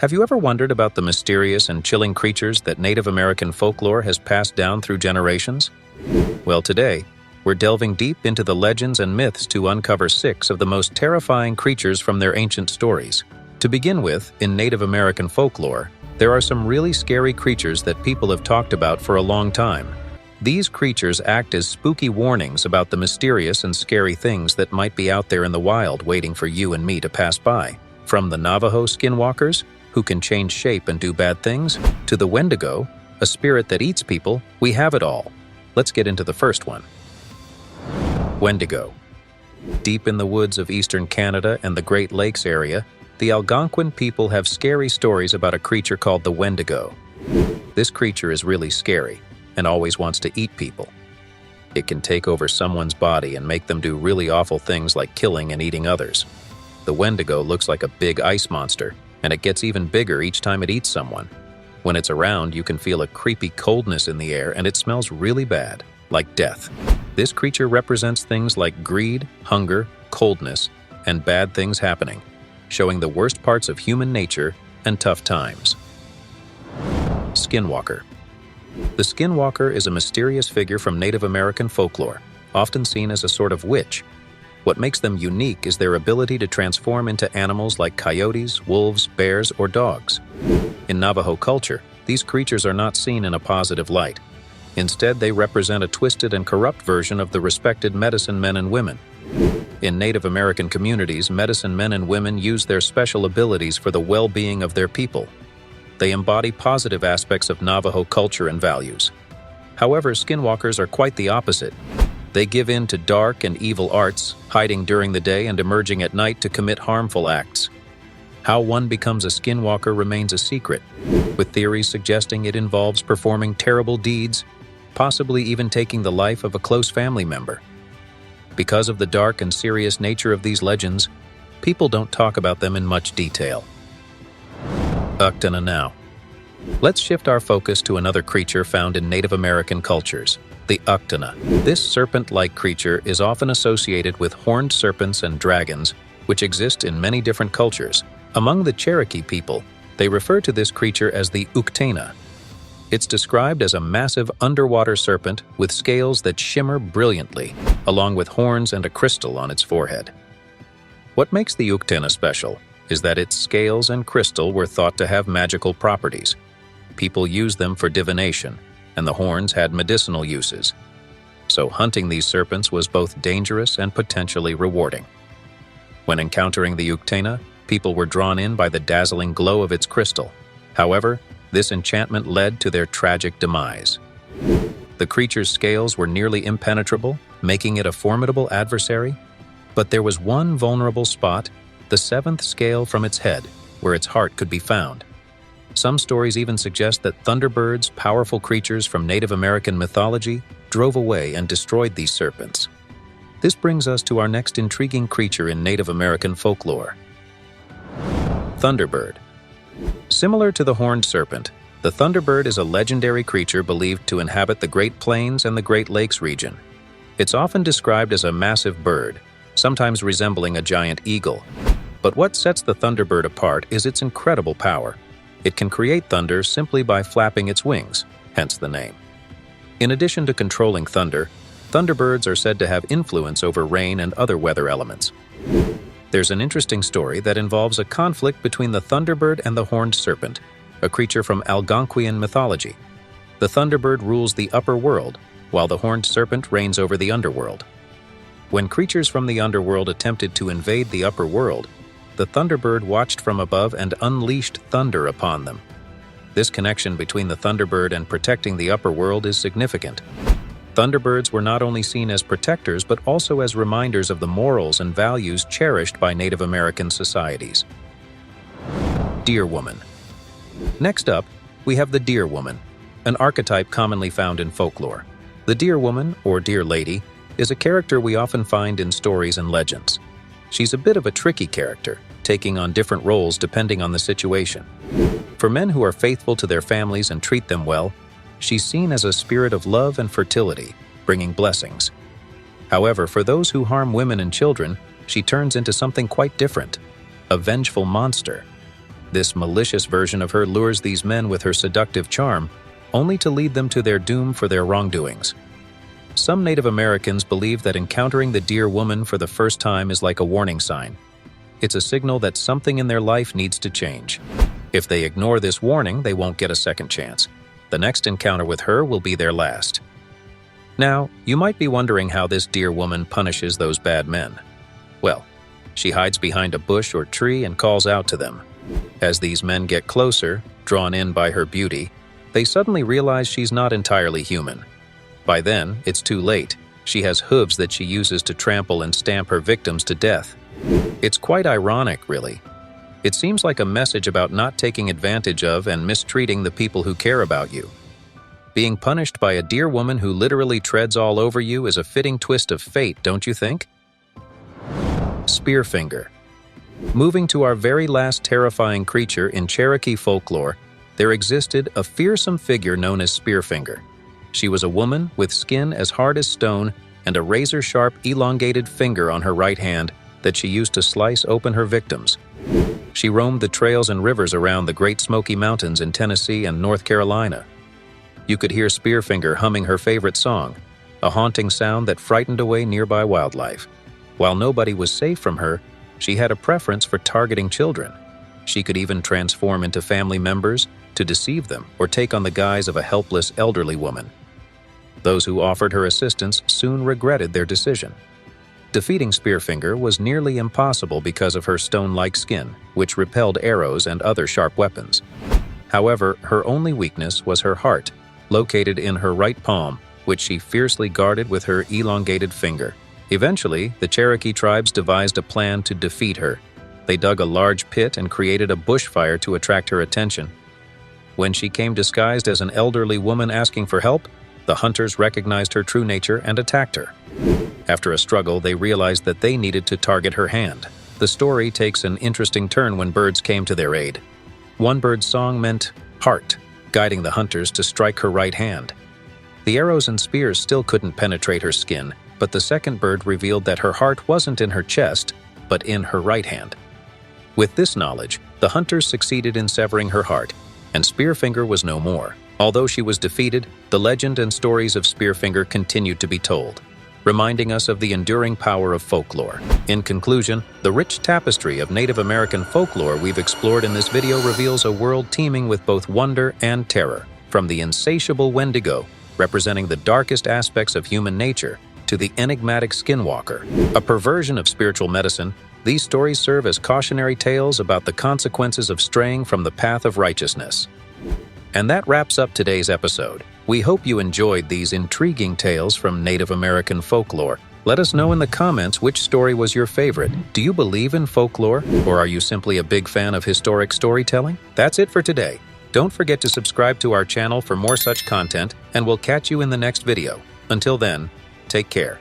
Have you ever wondered about the mysterious and chilling creatures that Native American folklore has passed down through generations? Well, today, we're delving deep into the legends and myths to uncover 6 of the most terrifying creatures from their ancient stories. To begin with, in Native American folklore, there are some really scary creatures that people have talked about for a long time. These creatures act as spooky warnings about the mysterious and scary things that might be out there in the wild waiting for you and me to pass by. From the Navajo skinwalkers, who can change shape and do bad things, to the Wendigo, a spirit that eats people, we have it all. Let's get into the first one. Wendigo. Deep in the woods of eastern Canada and the Great Lakes area, the Algonquin people have scary stories about a creature called the Wendigo. This creature is really scary and always wants to eat people. It can take over someone's body and make them do really awful things like killing and eating others. The Wendigo looks like a big ice monster, and it gets even bigger each time it eats someone. When it's around, you can feel a creepy coldness in the air, and it smells really bad, like death. This creature represents things like greed, hunger, coldness, and bad things happening, showing the worst parts of human nature and tough times. Skinwalker. The skinwalker is a mysterious figure from Native American folklore, often seen as a sort of witch. What makes them unique is their ability to transform into animals like coyotes, wolves, bears, or dogs. In Navajo culture, these creatures are not seen in a positive light. Instead, they represent a twisted and corrupt version of the respected medicine men and women. In Native American communities, medicine men and women use their special abilities for the well-being of their people. They embody positive aspects of Navajo culture and values. However, skinwalkers are quite the opposite. They give in to dark and evil arts, hiding during the day and emerging at night to commit harmful acts. How one becomes a skinwalker remains a secret, with theories suggesting it involves performing terrible deeds, possibly even taking the life of a close family member. Because of the dark and serious nature of these legends, people don't talk about them in much detail. Uktana now. Let's shift our focus to another creature found in Native American cultures, the Uktana. This serpent-like creature is often associated with horned serpents and dragons, which exist in many different cultures. Among the Cherokee people, they refer to this creature as the Uktana. It's described as a massive underwater serpent with scales that shimmer brilliantly, along with horns and a crystal on its forehead. What makes the Uktana special is that its scales and crystal were thought to have magical properties. People used them for divination, and the horns had medicinal uses. So hunting these serpents was both dangerous and potentially rewarding. When encountering the Uktana, people were drawn in by the dazzling glow of its crystal. However, this enchantment led to their tragic demise. The creature's scales were nearly impenetrable, making it a formidable adversary. But there was one vulnerable spot, the 7th scale from its head, where its heart could be found. Some stories even suggest that thunderbirds, powerful creatures from Native American mythology, drove away and destroyed these serpents. This brings us to our next intriguing creature in Native American folklore. Thunderbird. Similar to the horned serpent, the thunderbird is a legendary creature believed to inhabit the Great Plains and the Great Lakes region. It's often described as a massive bird, sometimes resembling a giant eagle. But what sets the thunderbird apart is its incredible power. It can create thunder simply by flapping its wings, hence the name. In addition to controlling thunder, thunderbirds are said to have influence over rain and other weather elements. There's an interesting story that involves a conflict between the thunderbird and the horned serpent, a creature from Algonquian mythology. The thunderbird rules the upper world, while the horned serpent reigns over the underworld. When creatures from the underworld attempted to invade the upper world, the thunderbird watched from above and unleashed thunder upon them. This connection between the thunderbird and protecting the upper world is significant. Thunderbirds were not only seen as protectors but also as reminders of the morals and values cherished by Native American societies. Deer Woman. Next up, we have the Deer Woman, an archetype commonly found in folklore. The Deer Woman, or Deer Lady, is a character we often find in stories and legends. She's a bit of a tricky character, taking on different roles depending on the situation. For men who are faithful to their families and treat them well, she's seen as a spirit of love and fertility, bringing blessings. However, for those who harm women and children, she turns into something quite different, a vengeful monster. This malicious version of her lures these men with her seductive charm, only to lead them to their doom for their wrongdoings. Some Native Americans believe that encountering the deer woman for the first time is like a warning sign. It's a signal that something in their life needs to change. If they ignore this warning, they won't get a second chance. The next encounter with her will be their last. Now, you might be wondering how this deer woman punishes those bad men. Well, she hides behind a bush or tree and calls out to them. As these men get closer, drawn in by her beauty, they suddenly realize she's not entirely human. By then, it's too late. She has hooves that she uses to trample and stamp her victims to death. It's quite ironic, really. It seems like a message about not taking advantage of and mistreating the people who care about you. Being punished by a deer woman who literally treads all over you is a fitting twist of fate, don't you think? Spearfinger. Moving to our very last terrifying creature in Cherokee folklore, there existed a fearsome figure known as Spearfinger. She was a woman with skin as hard as stone and a razor-sharp, elongated finger on her right hand that she used to slice open her victims. She roamed the trails and rivers around the Great Smoky Mountains in Tennessee and North Carolina. You could hear Spearfinger humming her favorite song, a haunting sound that frightened away nearby wildlife. While nobody was safe from her, she had a preference for targeting children. She could even transform into family members to deceive them or take on the guise of a helpless elderly woman. Those who offered her assistance soon regretted their decision. Defeating Spearfinger was nearly impossible because of her stone-like skin, which repelled arrows and other sharp weapons. However, her only weakness was her heart, located in her right palm, which she fiercely guarded with her elongated finger. Eventually, the Cherokee tribes devised a plan to defeat her. They dug a large pit and created a bushfire to attract her attention. When she came disguised as an elderly woman asking for help, the hunters recognized her true nature and attacked her. After a struggle, they realized that they needed to target her hand. The story takes an interesting turn when birds came to their aid. One bird's song meant heart, guiding the hunters to strike her right hand. The arrows and spears still couldn't penetrate her skin, but the second bird revealed that her heart wasn't in her chest, but in her right hand. With this knowledge, the hunters succeeded in severing her heart, and Spearfinger was no more. Although she was defeated, the legend and stories of Spearfinger continued to be told, reminding us of the enduring power of folklore. In conclusion, the rich tapestry of Native American folklore we've explored in this video reveals a world teeming with both wonder and terror. From the insatiable Wendigo, representing the darkest aspects of human nature, to the enigmatic skinwalker, a perversion of spiritual medicine, these stories serve as cautionary tales about the consequences of straying from the path of righteousness. And that wraps up today's episode. We hope you enjoyed these intriguing tales from Native American folklore. Let us know in the comments which story was your favorite. Do you believe in folklore, or are you simply a big fan of historic storytelling? That's it for today. Don't forget to subscribe to our channel for more such content, and we'll catch you in the next video. Until then, take care.